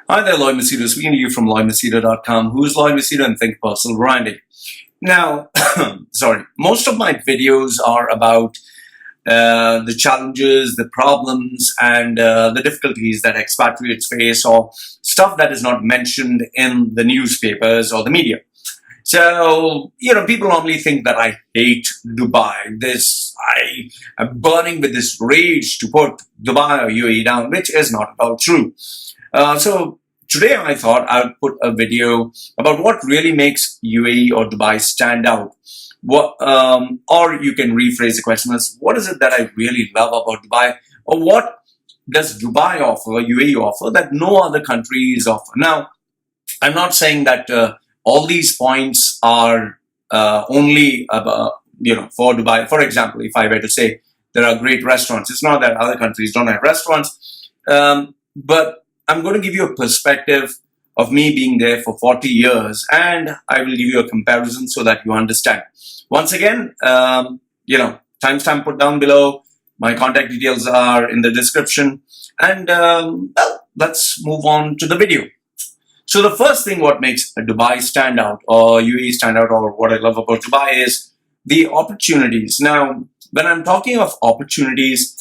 Hi there, Lloyd Machedo, speaking to you from LloydMachedo.com. Who's Lloyd Machedo and Think Personal Branding. Now, most of my videos are about the challenges, the problems, and the difficulties that expatriates face, or stuff that is not mentioned in the newspapers or the media. So, people normally think that I hate Dubai. I am burning with this rage to put Dubai or UAE down, which is not at all true. So today I thought I would put a video about what really makes UAE or Dubai stand out. Or you can rephrase the question as, what is it that I really love about Dubai? Or what does Dubai offer, UAE offer, that no other countries offer? Now, I'm not saying that all these points are only about, for Dubai. For example, if I were to say there are great restaurants, it's not that other countries don't have restaurants, but I'm going to give you a perspective of me being there for 40 years, and I will give you a comparison so that you understand. Once again, timestamp put down below. My contact details are in the description, and let's move on to the video. So the first thing what makes Dubai stand out, or UAE stand out, or what I love about Dubai is the opportunities. Now, when I'm talking of opportunities,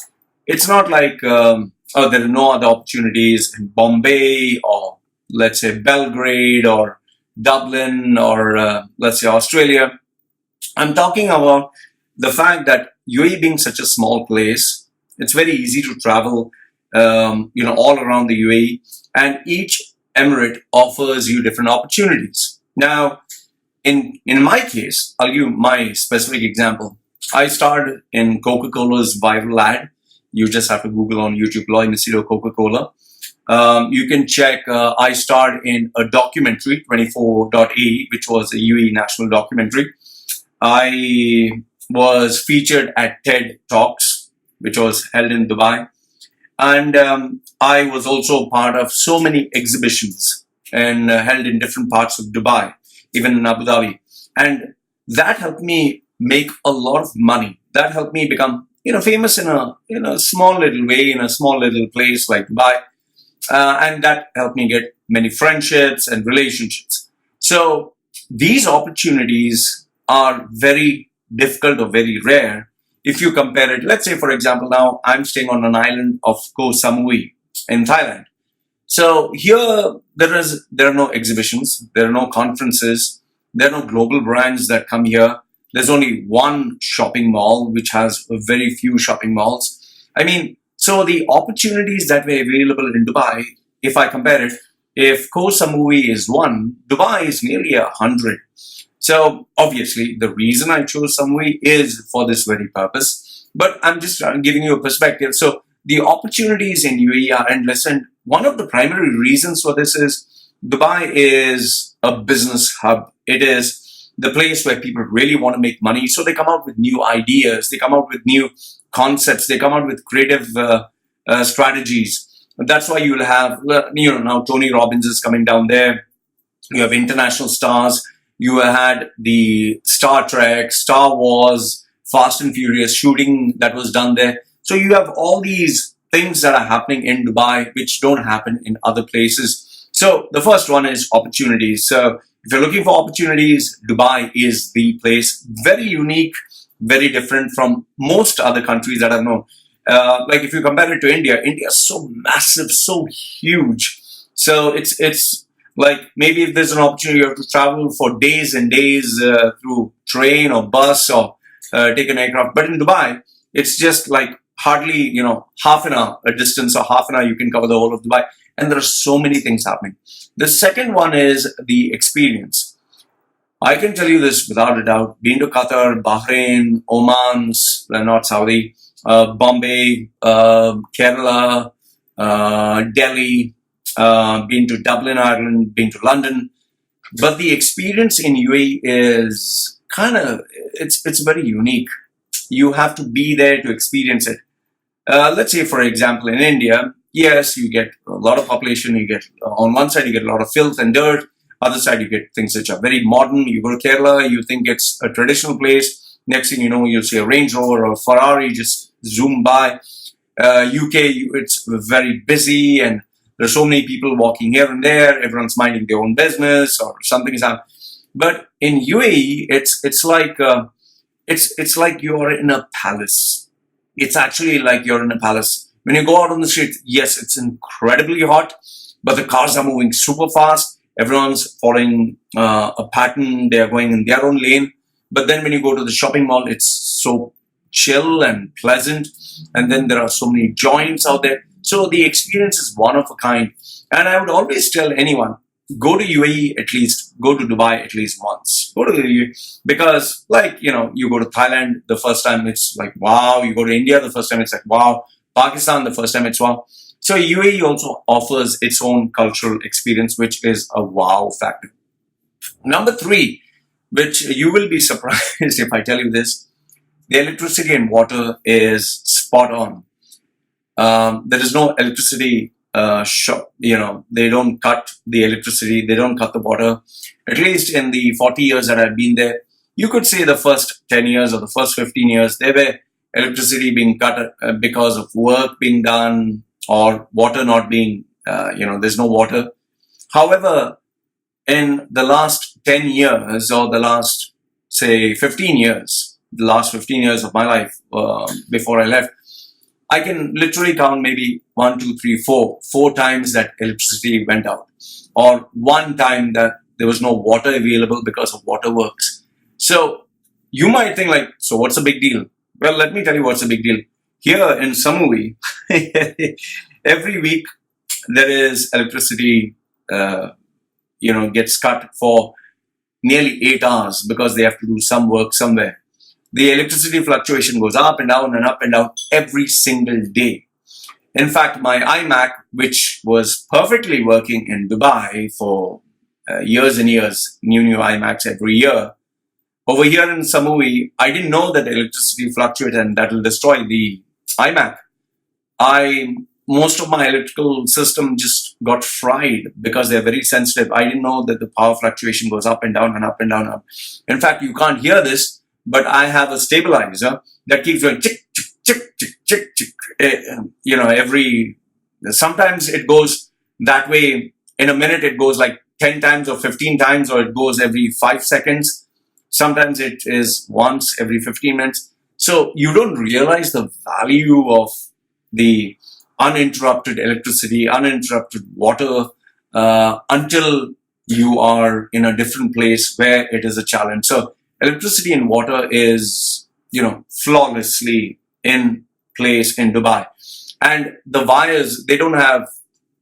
it's not like there are no other opportunities in Bombay, or let's say Belgrade, or Dublin, or let's say Australia. I'm talking about the fact that UAE being such a small place, it's very easy to travel, all around the UAE, and each emirate offers you different opportunities. Now, in my case, I'll give my specific example. I started in Coca-Cola's viral ad. You just have to Google on YouTube, Lloyd Machedo Coca-Cola. You can check, I starred in a documentary, 24.8, which was a UAE national documentary. I was featured at TED Talks, which was held in Dubai. And I was also part of so many exhibitions and held in different parts of Dubai, even in Abu Dhabi. And that helped me make a lot of money. That helped me become famous in a small little way, in a small little place like Dubai. And that helped me get many friendships and relationships. So these opportunities are very difficult or very rare if you compare it. Let's say, for example, now I'm staying on an island of Koh Samui in Thailand. So here there are no exhibitions, there are no conferences, there are no global brands that come here. There's only one shopping mall, which has very few shopping malls. So the opportunities that were available in Dubai, if I compare it, if Koh Samui is one, Dubai is nearly 100. So obviously the reason I chose Samui is for this very purpose, but I'm just giving you a perspective. So the opportunities in UAE are endless, and one of the primary reasons for this is Dubai is a business hub. It is the place where people really want to make money. So they come out with new ideas, they come out with new concepts, they come out with creative strategies. That's why you will have, now Tony Robbins is coming down there. You have international stars. You had the Star Trek, Star Wars, Fast and Furious shooting that was done there. So you have all these things that are happening in Dubai which don't happen in other places. So the first one is opportunities. So if you're looking for opportunities, Dubai is the place. Very unique, very different from most other countries that I know. Like if you compare it to India, India is so massive, so huge. So it's like maybe if there's an opportunity, you have to travel for days and days through train or bus or take an aircraft. But in Dubai, it's just like hardly, half an hour a distance, or half an hour you can cover the whole of Dubai. And there are so many things happening. The second one is the experience. I can tell you this without a doubt. Been to Qatar, Bahrain, Oman, not Saudi, Bombay, Kerala, Delhi, been to Dublin, Ireland, been to London. But the experience in UAE is it's very unique. You have to be there to experience it. Let's say, for example, in India, yes, you get a lot of population. You get, on one side, you get a lot of filth and dirt. Other side, you get things which are very modern. You go to Kerala, you think it's a traditional place. Next thing you know, you'll see a Range Rover or a Ferrari just zoom by. UK, it's very busy and There's so many people walking here and there. Everyone's minding their own business or something is happening. But in UAE, it's like you're in a palace. It's actually like you're in a palace. When you go out on the street, yes, it's incredibly hot, but the cars are moving super fast. Everyone's following a pattern. They are going in their own lane. But then when you go to the shopping mall, it's so chill and pleasant. And then there are so many joints out there. So the experience is one of a kind. And I would always tell anyone, go to UAE at least, go to Dubai at least once. Go to the UAE because, like, you go to Thailand the first time, it's like, wow. You go to India the first time, it's like, wow. Pakistan the first time, it's wow. So UAE also offers its own cultural experience, which is a wow factor. Number 3, which you will be surprised if I tell you this, the electricity and water is spot on. There is no electricity shop. They don't cut the electricity, they don't cut the water. At least in the 40 years that I've been there, you could say the first 10 years or the first 15 years, there were electricity being cut because of work being done or water not being, there's no water. However, in the last 10 years or the last, say, 15 years, the last 15 years of my life before I left, I can literally count maybe 1, 2, 3, 4 times that electricity went out, or one time that there was no water available because of waterworks. So you might think like, so what's the big deal? Well, let me tell you what's the big deal. Here in Samui, every week there is electricity, gets cut for nearly 8 hours because they have to do some work somewhere. The electricity fluctuation goes up and down and up and down every single day. In fact, my iMac, which was perfectly working in Dubai for years and years, new iMacs every year, over here in Samui, I didn't know that electricity fluctuates and that will destroy the iMac. Most of my electrical system just got fried because they're very sensitive. I didn't know that the power fluctuation goes up and down and up and down. In fact, you can't hear this, but I have a stabilizer that keeps going chick, chick, chick, chick, chick, chick. Sometimes it goes that way. In a minute, it goes like 10 times or 15 times, or it goes every 5 seconds. Sometimes it is once every 15 minutes. So you don't realize the value of the uninterrupted electricity, uninterrupted water, until you are in a different place where it is a challenge. So electricity and water is, flawlessly in place in Dubai. And the wires, they don't have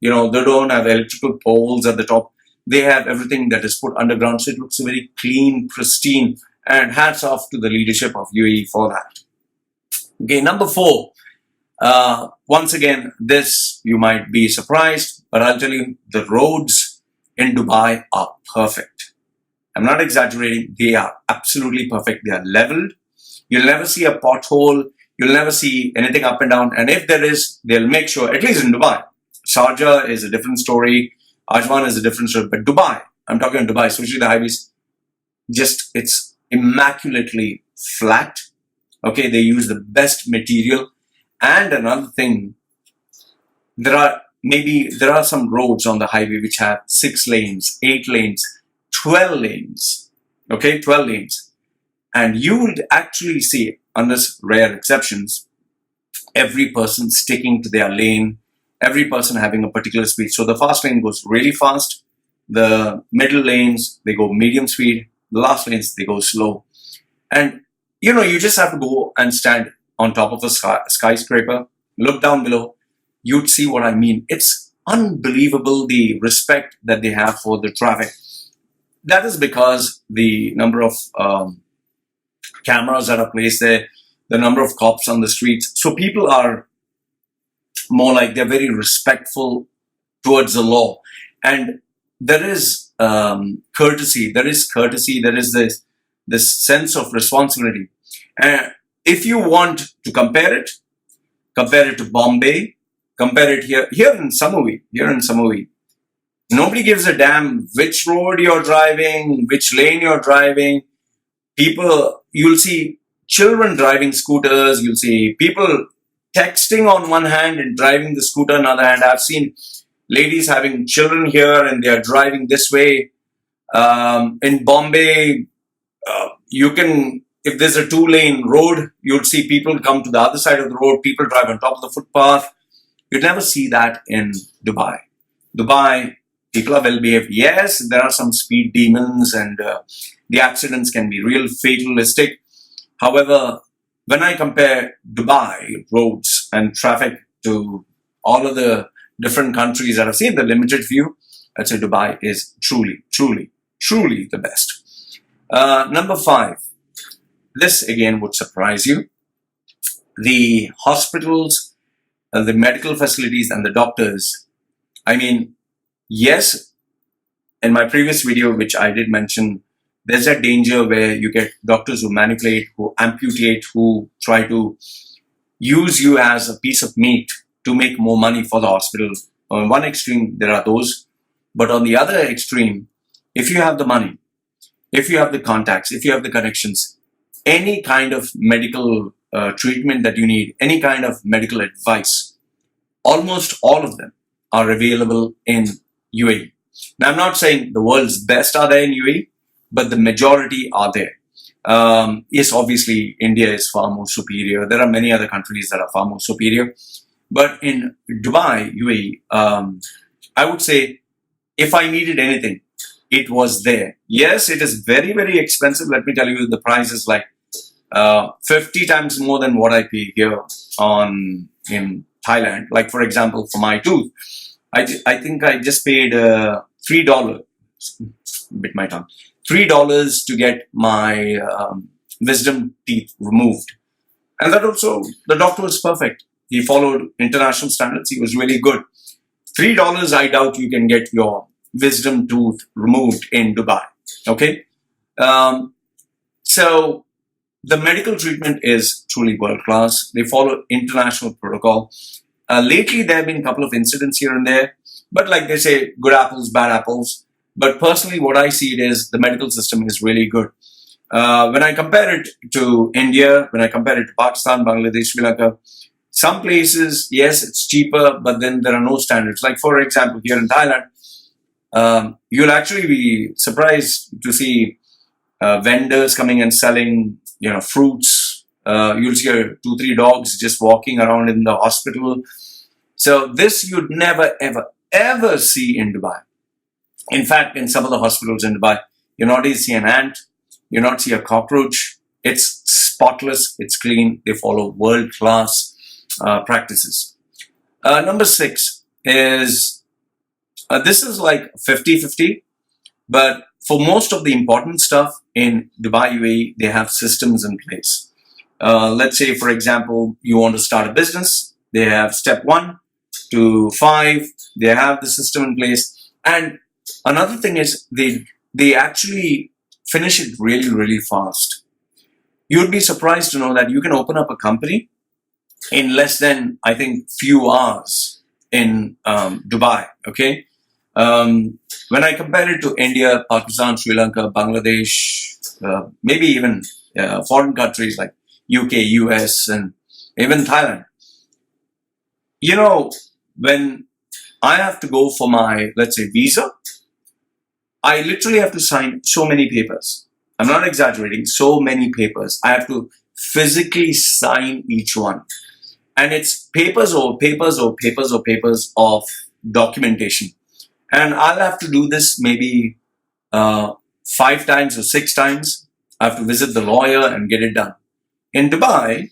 electrical poles at the top. They have everything that is put underground. So it looks very clean, pristine, and hats off to the leadership of UAE for that. Okay, number 4. Once again, this you might be surprised, but I'll tell you, the roads in Dubai are perfect. I'm not exaggerating. They are absolutely perfect. They are leveled. You'll never see a pothole. You'll never see anything up and down. And if there is, they'll make sure, at least in Dubai. Sharjah is a different story. Ajman is a different story. But Dubai, I'm talking about Dubai, especially the highways, it's immaculately flat. Okay, they use the best material. And another thing, there are some roads on the highway which have 6 lanes, 8 lanes, 12 lanes. Okay, 12 lanes. And you would actually see, unless rare exceptions, every person sticking to their lane, every person having a particular speed. So the fast lane goes really fast. The middle lanes, they go medium speed. The last lanes, they go slow. And, you just have to go and stand on top of a skyscraper, look down below. You'd see what I mean. It's unbelievable, the respect that they have for the traffic. That is because the number of cameras that are placed there, the number of cops on the streets. So people are more like, they're very respectful towards the law. And there is courtesy. There is this sense of responsibility. And if you want to compare it to Bombay, compare it here in Samui. Nobody gives a damn which road you're driving, which lane you're driving. You'll see children driving scooters. You'll see people texting on one hand and driving the scooter on the other hand. I've seen ladies having children here and they are driving this way. In Bombay, you can, if there's a 2-lane road, you'd see people come to the other side of the road, people drive on top of the footpath. You'd never see that in Dubai. Dubai, people are well behaved. Yes, there are some speed demons and the accidents can be real fatalistic. However, when I compare Dubai roads and traffic to all of the different countries that I've seen, the limited view, I'd say Dubai is truly, truly, truly the best. Number 5, this again would surprise you. The hospitals, the medical facilities and the doctors. I mean, yes, in my previous video, which I did mention, there's a danger where you get doctors who manipulate, who amputate, who try to use you as a piece of meat to make more money for the hospital. On one extreme, there are those. But on the other extreme, if you have the money, if you have the contacts, if you have the connections, any kind of medical treatment that you need, any kind of medical advice, almost all of them are available in UAE. Now, I'm not saying the world's best are there in UAE, but the majority are there. Yes, obviously, India is far more superior. There are many other countries that are far more superior. But in Dubai, UAE, I would say if I needed anything, it was there. Yes, it is very, very expensive. Let me tell you, the price is like 50 times more than what I pay here in Thailand. Like, for example, for my tooth, I think I just paid $3, bit my tongue, $3 to get my wisdom teeth removed. And that also, the doctor was perfect. He followed international standards. He was really good. $3, I doubt you can get your wisdom tooth removed in Dubai. Okay? So the medical treatment is truly world class. They follow international protocol. Lately, there have been a couple of incidents here and there, but like they say, good apples, bad apples. But personally, what I see it is the medical system is really good. When I compare it to India, when I compare it to Pakistan, Bangladesh, Sri Lanka, some places, yes, it's cheaper, but then there are no standards. Like, for example, here in Thailand, you'll actually be surprised to see vendors coming and selling, fruits. You'll see 2-3 dogs just walking around in the hospital. So this you'd never, ever, ever see in Dubai. In fact, in some of the hospitals in Dubai, you're not even see an ant, you're not see a cockroach. It's spotless, it's clean. They follow world-class practices. Number 6 is, this is like 50-50, but for most of the important stuff in Dubai, UAE, they have systems in place. Let's say, for example, you want to start a business. They have step 1 to 5. They have the system in place. And another thing is they actually finish it really, really fast. You'd be surprised to know that you can open up a company in less than, I think, few hours in Dubai. Okay. When I compare it to India, Pakistan, Sri Lanka, Bangladesh, maybe even foreign countries like UK, US, and even Thailand, when I have to go for my, let's say, visa, I literally have to sign so many papers. I'm not exaggerating, so many papers. I have to physically sign each one. And it's papers or papers or papers or papers of documentation. And I'll have to do this maybe 5 times or 6 times. I have to visit the lawyer and get it done. In Dubai,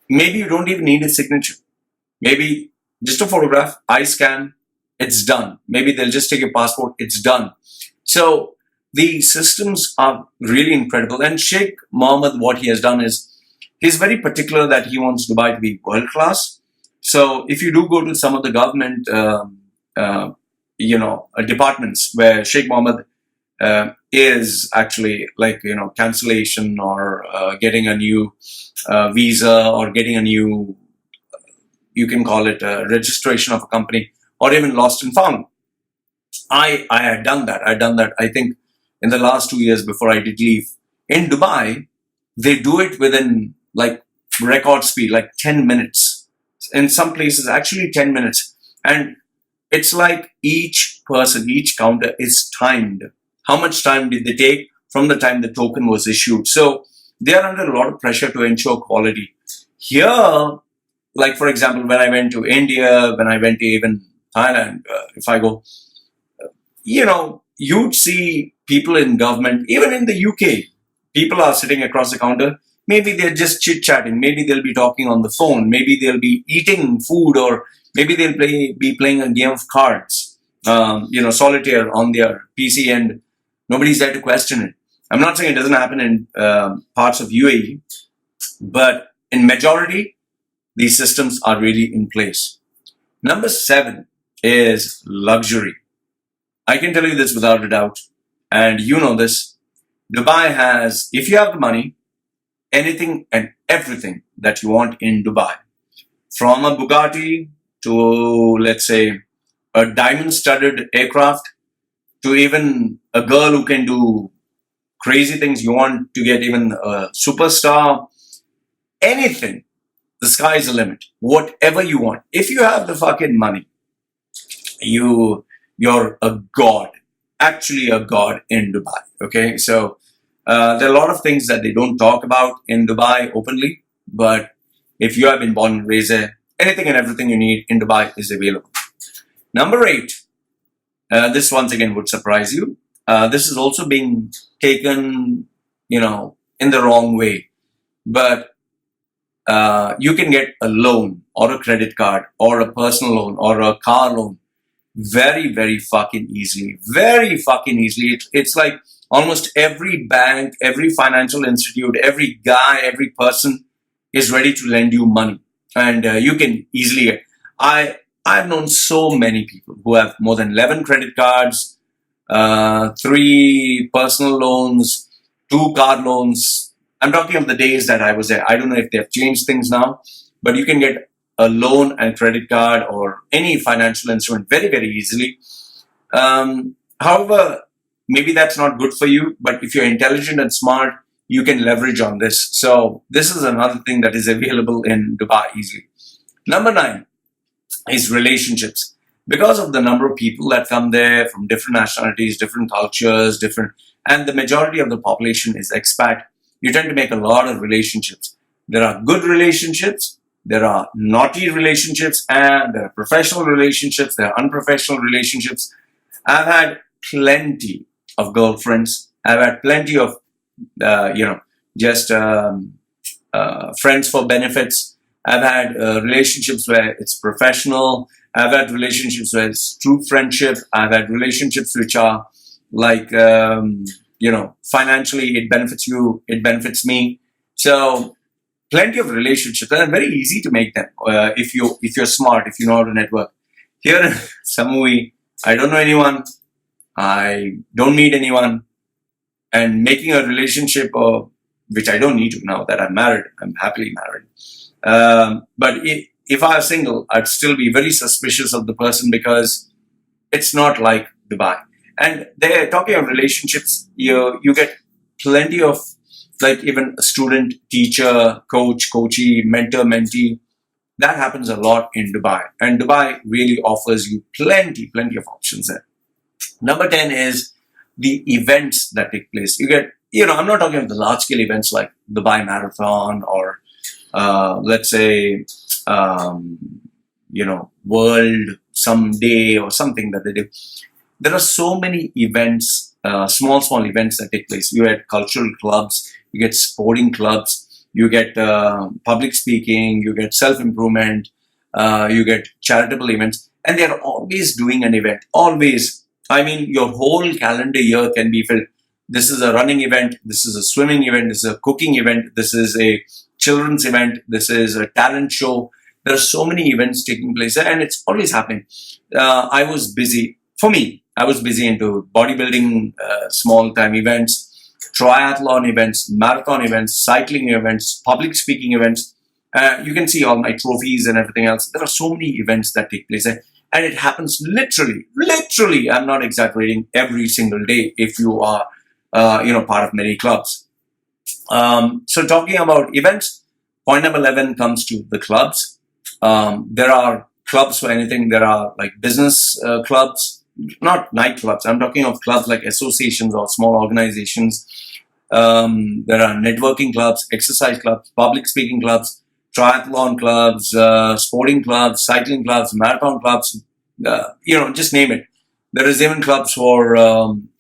maybe you don't even need a signature. Maybe just a photograph, I scan, it's done. Maybe they'll just take your passport, it's done. So the systems are really incredible. And Sheikh Mohammed, what he has done is, he's very particular that he wants Dubai to be world class. So if you do go to some of the government, departments where Sheikh Mohammed is actually like, cancellation or getting a new visa or getting a new, you can call it a registration of a company or even lost and found. I had done that. I think in the last 2 years before I did leave. In Dubai, they do it within like record speed, like 10 minutes. In some places, actually 10 minutes. And it's like each person, each counter is timed. How much time did they take from the time the token was issued? So they are under a lot of pressure to ensure quality. Here, like for example, when I went to India, when I went to even Thailand, if I go, you'd see people in government, even in the UK, people are sitting across the counter. Maybe they're just chit chatting. Maybe they'll be talking on the phone. Maybe they'll be eating food, or maybe they'll be playing a game of cards, solitaire on their PC, and nobody's there to question it. I'm not saying it doesn't happen in parts of UAE, but in majority, these systems are really in place. Number 7 is luxury. I can tell you this without a doubt, and you know this. Dubai has, if you have the money, anything and everything that you want in Dubai. From a Bugatti to, let's say, a diamond-studded aircraft, to even a girl who can do crazy things. You want to get even a superstar, anything. The sky is the limit. Whatever you want. If you have the fucking money, you're a god. Actually a god in Dubai. Okay, so there are a lot of things that they don't talk about in Dubai openly, but if you have been born and raised there, anything and everything you need in Dubai is available. Number 8, this once again would surprise you. This is also being taken, in the wrong way, but you can get a loan or a credit card or a personal loan or a car loan very, very fucking easily. Very fucking easily. It's like almost every bank, every financial institute, every guy, every person is ready to lend you money. And you can easily get. I've known so many people who have more than 11 credit cards, 3 personal loans, 2 car loans. I'm talking of the days that I was there. I don't know if they've changed things now, but you can get a loan and credit card or any financial instrument very, very easily. However, maybe that's not good for you, but if you're intelligent and smart, you can leverage on this. So this is another thing that is available in Dubai easily. Number 9 is relationships. Because of the number of people that come there from different nationalities, different cultures, and the majority of the population is expat, you tend to make a lot of relationships. There are good relationships, there are naughty relationships, and there are professional relationships, there are unprofessional relationships. I've had plenty of girlfriends. I've had plenty of, just friends for benefits. I've had relationships where it's professional. I've had relationships where it's true friendship. I've had relationships which are like, financially it benefits you, it benefits me. So plenty of relationships, and very easy to make them if you're smart, if you know how to network. Here in Samui, I don't know anyone. I don't meet anyone, and making a relationship, which I don't need to now that I'm married. I'm happily married. But if I was single, I'd still be very suspicious of the person because it's not like Dubai. And they're talking of relationships. You get plenty of, like, even a student, teacher, coach, coachee, mentor, mentee. That happens a lot in Dubai, and Dubai really offers you plenty of options there. Number 10 is the events that take place. You get, I'm not talking about the large scale events like Dubai Marathon or, let's say, World Someday or something that they do. There are so many events, small events that take place. You get cultural clubs, you get sporting clubs, you get public speaking, you get self-improvement, you get charitable events, and they're always doing an event. Always. I mean, your whole calendar year can be filled. This is a running event, this is a swimming event, this is a cooking event, this is a children's event, this is a talent show. There are so many events taking place there, and it's always happening. I was busy. For me, I was busy into bodybuilding, small-time events, triathlon events, marathon events, cycling events, public speaking events. You can see all my trophies and everything else. There are so many events that take place there. And it happens literally, I'm not exaggerating, every single day if you are, part of many clubs. So talking about events, point number 11 comes to the clubs. There are clubs for anything. There are like business clubs, not nightclubs. I'm talking of clubs like associations or small organizations. There are networking clubs, exercise clubs, public speaking clubs, triathlon clubs, sporting clubs, cycling clubs, marathon clubs, just name it. There is even clubs for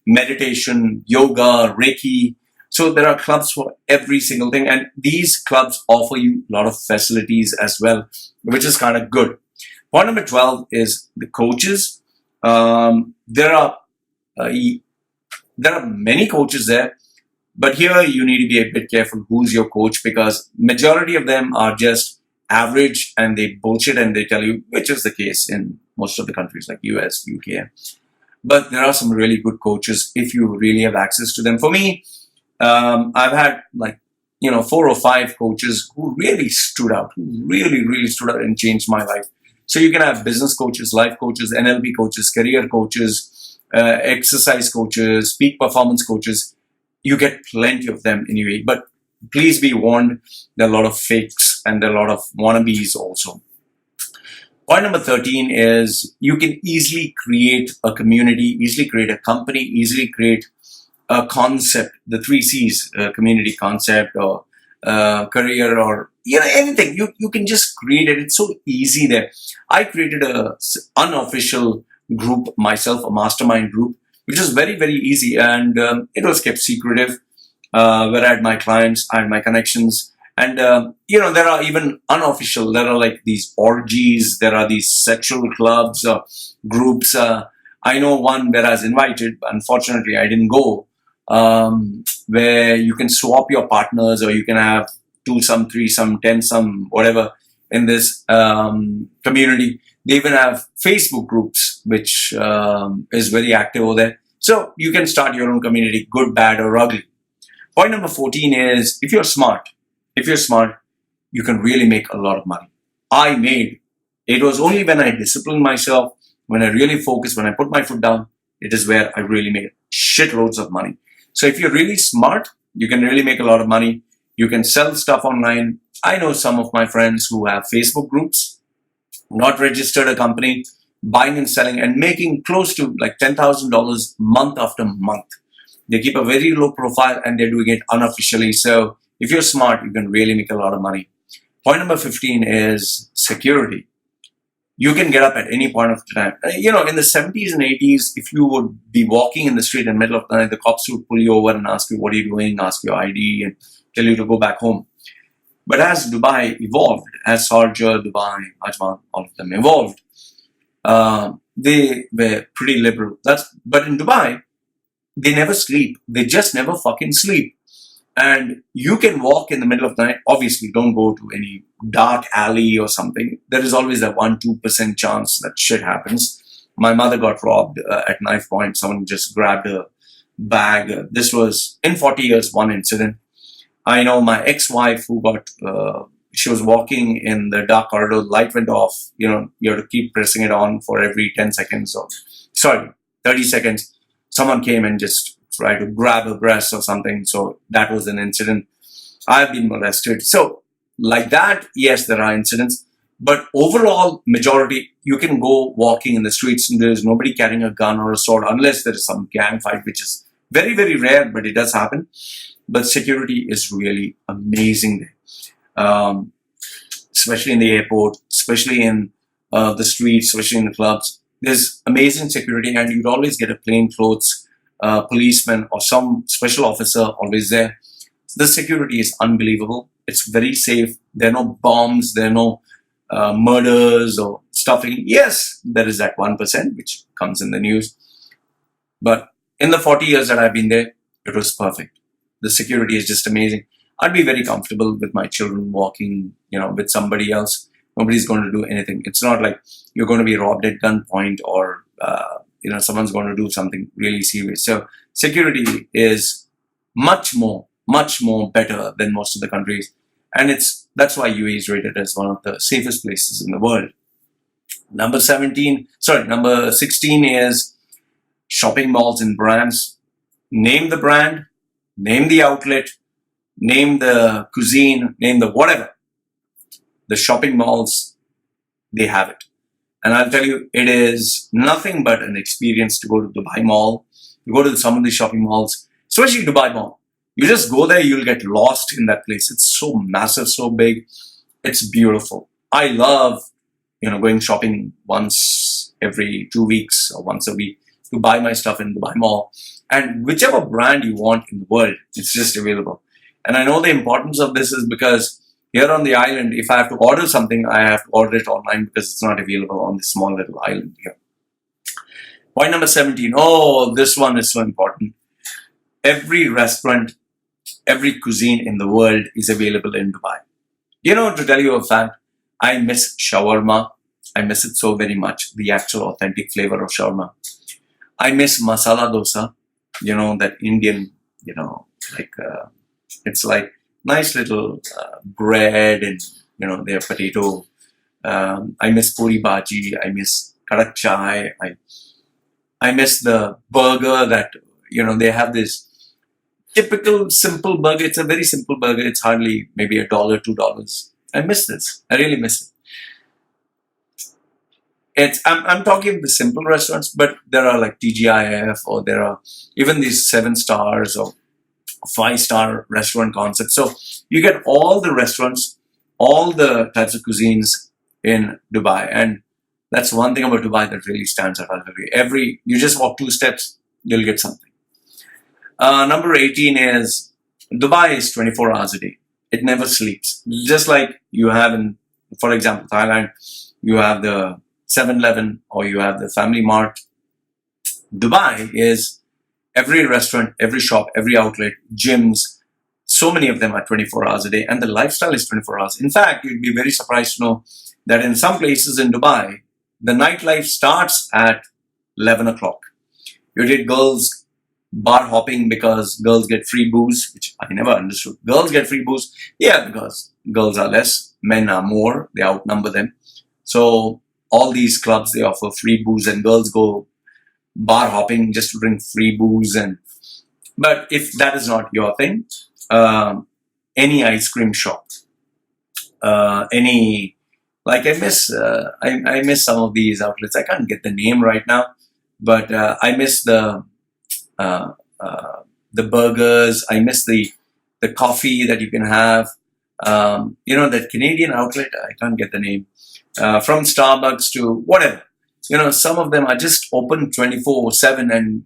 meditation, yoga, Reiki. So there are clubs for every single thing. And these clubs offer you a lot of facilities as well, which is kind of good. Point number 12 is the coaches. There are many coaches there. But here you need to be a bit careful who's your coach, because majority of them are just average and they bullshit and they tell you, which is the case in most of the countries like US, UK. But there are some really good coaches if you really have access to them. For me, I've had 4 or 5 coaches who really stood out, who really stood out and changed my life. So you can have business coaches, life coaches, NLP coaches, career coaches, exercise coaches, peak performance coaches. You get plenty of them anyway, but please be warned, there are a lot of fakes and there are a lot of wannabes also. Point number 13 is you can easily create a community, easily create a company, easily create a concept, the 3 C's, community, concept, or career, or anything. You can just create it. It's so easy there. I created a unofficial group myself, a mastermind group, which is very easy, and it was kept secretive, where I had my clients, I had my connections, and there are even unofficial, there are like these orgies, there are these sexual clubs, groups. I know one where I was invited, unfortunately I didn't go, where you can swap your partners, or you can have 2-some, 3-some, 10-some, whatever in this community. They even have Facebook groups, which is very active over there. So you can start your own community, good, bad, or ugly. Point number 14 is if you're smart, you can really make a lot of money. It was only when I disciplined myself, when I really focused, when I put my foot down, it is where I really made shitloads of money. So if you're really smart, you can really make a lot of money. You can sell stuff online. I know some of my friends who have Facebook groups, not registered a company, buying and selling and making close to like $10,000 month after month. They keep a very low profile and they're doing it unofficially. So if you're smart, you can really make a lot of money. Point number 15 is security. You can get up at any point of the time. In the 70s and 80s, if you would be walking in the street in the middle of the night, the cops would pull you over and ask you, what are you doing? Ask your ID and tell you to go back home. But as Dubai evolved, as Sharjah, Dubai, Ajman, all of them evolved, they were pretty liberal. But in Dubai, they never sleep. They just never fucking sleep. And you can walk in the middle of the night. Obviously, don't go to any dark alley or something. There is always a 1-2% chance that shit happens. My mother got robbed at knife point. Someone just grabbed her bag. This was, in 40 years, one incident. I know my ex-wife who got, she was walking in the dark corridor, the light went off. You have to keep pressing it on for every 10 seconds or, 30 seconds. Someone came and just tried to grab her breast or something. So that was an incident. I've been molested. So like that, yes, there are incidents. But overall, majority, you can go walking in the streets and there's nobody carrying a gun or a sword unless there is some gang fight, which is very rare, but it does happen. But security is really amazing there, especially in the airport, especially in the streets, especially in the clubs. There's amazing security, and you'd always get a plainclothes policeman or some special officer always there. The security is unbelievable. It's very safe. There are no bombs. There are no murders or stuffing. Yes, there is that 1%, which comes in the news. But in the 40 years that I've been there, it was perfect. The security is just amazing. I'd be very comfortable with my children walking, with somebody else. Nobody's going to do anything. It's not like you're going to be robbed at gunpoint or, someone's going to do something really serious. So security is much more better than most of the countries. And that's why UAE is rated as one of the safest places in the world. Number 16 is shopping malls and brands. Name the brand, name the outlet, name the cuisine, name the whatever. The shopping malls, they have it. And I'll tell you, it is nothing but an experience to go to Dubai Mall, to go to some of the shopping malls, especially Dubai Mall. You just go there, you'll get lost in that place. It's so massive, so big. It's beautiful. I love, going shopping once every 2 weeks or once a week to buy my stuff in Dubai Mall. And whichever brand you want in the world, it's just available. And I know the importance of this is because here on the island, if I have to order something, I have to order it online because it's not available on this small little island here. Point number 17. Oh, this one is so important. Every restaurant, every cuisine in the world is available in Dubai. To tell you a fact, I miss shawarma. I miss it so very much, the actual authentic flavor of shawarma. I miss masala dosa, that Indian, it's like nice little bread and, their potato. I miss puri bhaji. I miss kadak chai. I miss the burger that, they have this typical simple burger. It's a very simple burger. It's hardly maybe $1, $2. I miss this. I really miss it. I'm talking the simple restaurants, but there are like TGIF, or there are even these 7 stars or 5-star restaurant concepts. So you get all the restaurants, all the types of cuisines in Dubai, and that's one thing about Dubai that really stands out. You just walk 2 steps, you'll get something. Number 18 is Dubai is 24 hours a day. It never sleeps. Just like you have in, for example, Thailand, you have the 7-Eleven or you have the Family Mart. Dubai is every restaurant, every shop, every outlet, gyms, so many of them are 24 hours a day, and the lifestyle is 24 hours. In fact, you'd be very surprised to know that in some places in Dubai, the nightlife starts at 11 o'clock. You did girls bar hopping because girls get free booze, which I never understood. Girls get free booze? Yeah, because girls are less, men are more, they outnumber them. So all these clubs, they offer free booze and girls go bar hopping just to drink free booze. But if that is not your thing, any ice cream shop, I miss some of these outlets. I can't get the name right now, but I miss the burgers. I miss the coffee that you can have. That Canadian outlet, I can't get the name. From Starbucks to whatever. Some of them are just open 24/7, and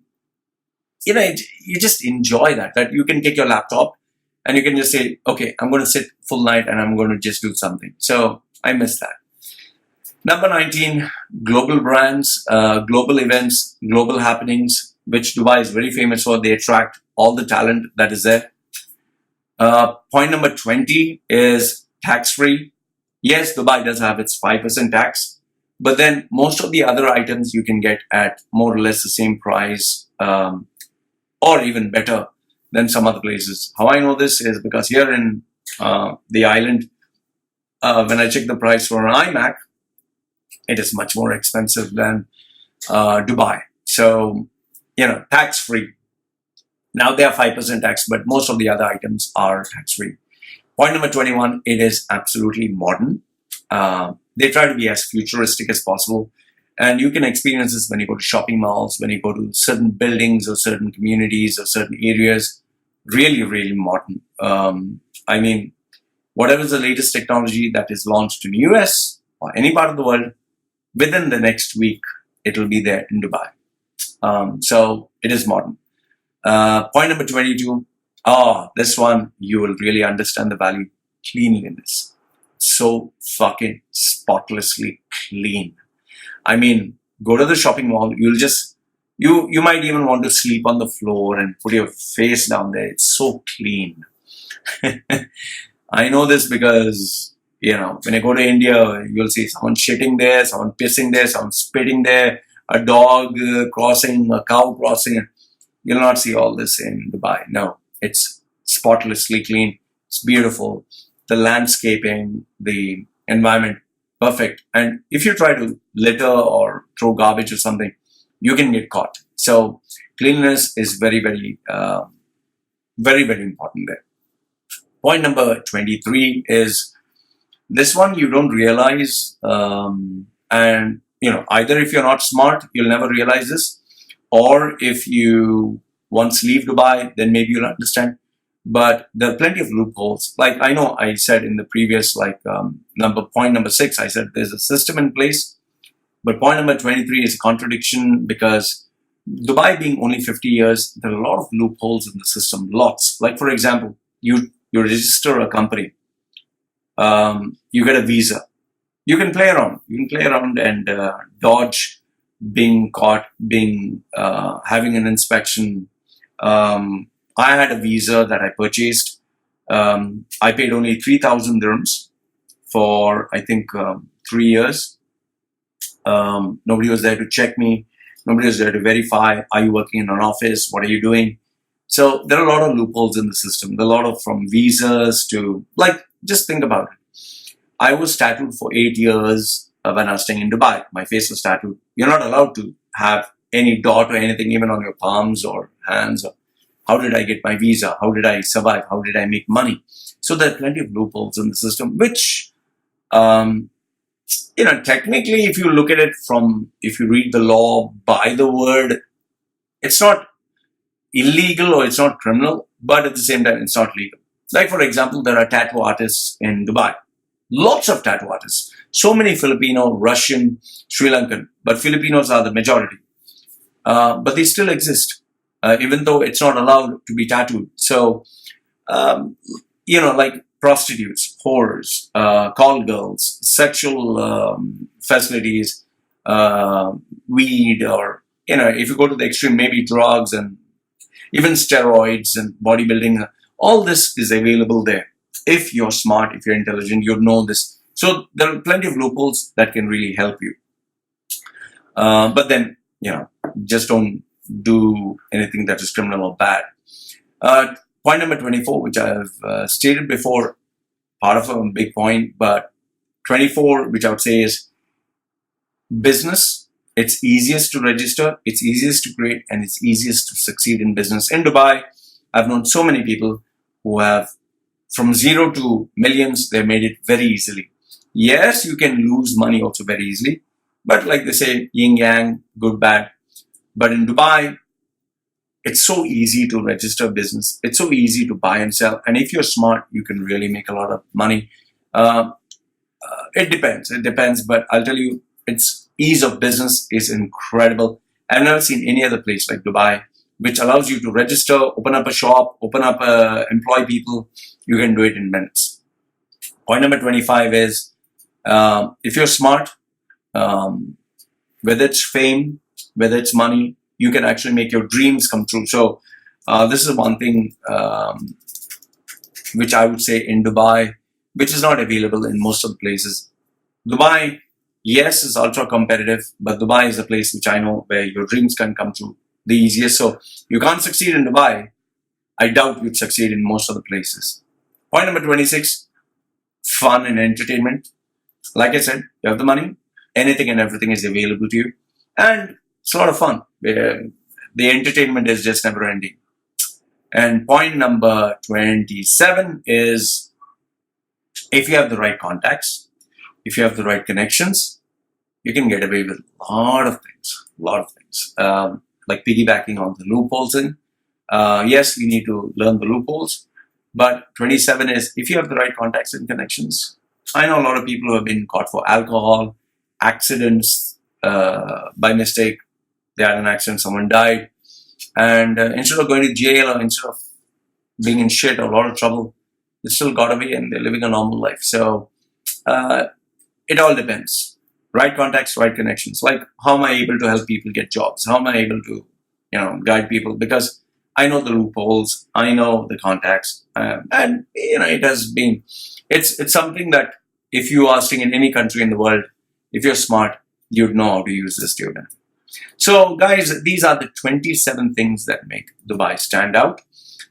you just enjoy that you can take your laptop and you can just say, okay, I'm going to sit full night and I'm going to just do something. So I miss that. Number 19, global brands, global events, global happenings, which Dubai is very famous for. They attract all the talent that is there. Point number 20 is tax-free. Yes, Dubai does have its 5% tax, but then most of the other items you can get at more or less the same price, or even better than some other places. How I know this is because here in the island, when I check the price for an iMac, it is much more expensive than Dubai. So, tax-free. Now they are 5% tax, but most of the other items are tax-free. Point number 21, it is absolutely modern. They try to be as futuristic as possible. And you can experience this when you go to shopping malls, when you go to certain buildings or certain communities or certain areas. Really, really modern. Whatever is the latest technology that is launched in the US or any part of the world, within the next week, it will be there in Dubai. So it is modern. Point number 22. This one, you will really understand the value. Cleanliness. So fucking spotlessly clean. Go to the shopping mall. You might even want to sleep on the floor and put your face down there. It's so clean. I know this because, when I go to India, you'll see someone shitting there, someone pissing there, someone spitting there, a dog crossing, a cow crossing. You'll not see all this in Dubai. No, it's spotlessly clean. It's beautiful. The landscaping, the environment, perfect. And if you try to litter or throw garbage or something, you can get caught. So cleanliness is very, very, very, very important there. Point number 23 is this one you don't realize, and either if you're not smart, you'll never realize this, or if you once leave Dubai, then maybe you'll understand. But there are plenty of loopholes. Like I know I said in the previous, point number 6, I said there's a system in place. But point number 23 is a contradiction, because Dubai being only 50 years, there are a lot of loopholes in the system, lots. Like for example, you register a company, you get a visa. You can play around. You can play around and dodge being caught, having an inspection. I had a visa that I purchased. I paid only 3,000 dirhams for, I think, 3 years. Nobody was there to check me. Nobody was there to verify, are you working in an office? What are you doing? So there are a lot of loopholes in the system. There are a lot of, from visas to, just think about it. I was tattooed for 8 years when I was staying in Dubai. My face was tattooed. You're not allowed to have any dot or anything, even on your palms or hands. How did I get my visa? How did I survive? How did I make money? So there are plenty of loopholes in the system, which, technically, if you look at it if you read the law by the word, it's not illegal or it's not criminal, but at the same time, it's not legal. Like, for example, there are tattoo artists in Dubai. Lots of tattoo artists. So many Filipino, Russian, Sri Lankan, but Filipinos are the majority. But they still exist, even though it's not allowed to be tattooed. So, like prostitutes, whores, call girls, sexual facilities, weed, or, if you go to the extreme, maybe drugs and even steroids and bodybuilding, all this is available there. If you're smart, if you're intelligent, you'd know this. So there are plenty of loopholes that can really help you. But then, just don't do anything that is criminal or bad. Point number 24, which I have stated before, part of a big point, but 24, which I would say is business. It's easiest to register, it's easiest to create, and it's easiest to succeed in business. In Dubai, I've known so many people who have, from zero to millions, they made it very easily. Yes, you can lose money also very easily, but like they say, yin yang, good, bad. But in Dubai, it's so easy to register a business. It's so easy to buy and sell. And if you're smart, you can really make a lot of money. It depends. But I'll tell you, its ease of business is incredible. I've never seen any other place like Dubai, which allows you to register, open up a shop, employ people. You can do it in minutes. Point number 25 is, if you're smart, whether it's fame, whether it's money, you can actually make your dreams come true. So this is one thing which I would say in Dubai, which is not available in most of the places. Dubai, yes, is ultra competitive, but Dubai is a place which I know where your dreams can come true the easiest. So you can't succeed in Dubai. I doubt you'd succeed in most of the places. Point number 26, fun and entertainment. Like I said, you have the money, anything and everything is available to you. And it's a lot of fun. The entertainment is just never ending. And point number 27 is, if you have the right contacts, if you have the right connections, you can get away with a lot of things. Like piggybacking on the loopholes yes, you need to learn the loopholes. But 27 is, if you have the right contacts and connections. I know a lot of people who have been caught for alcohol, accidents, by mistake. They had an accident, someone died. And instead of going to jail or instead of being in shit or a lot of trouble, they still got away and they're living a normal life. So it all depends. Right contacts, right connections. Like, how am I able to help people get jobs? How am I able to, guide people? Because I know the loopholes, I know the contacts, and it has been. It's something that if you are staying in any country in the world, if you're smart, you'd know how to use this to your benefit. So, guys, these are the 27 things that make Dubai stand out.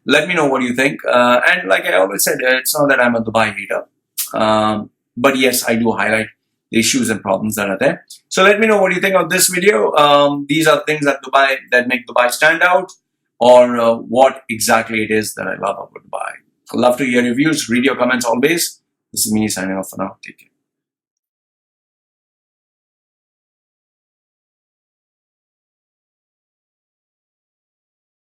Let me know what you think. And like I always said, it's not that I'm a Dubai hater, but yes, I do highlight the issues and problems that are there. So let me know what you think of this video. These are things that make Dubai stand out, or what exactly it is that I love about Dubai. I'd love to hear your views. Read your comments always. This is me signing off for now. Take care.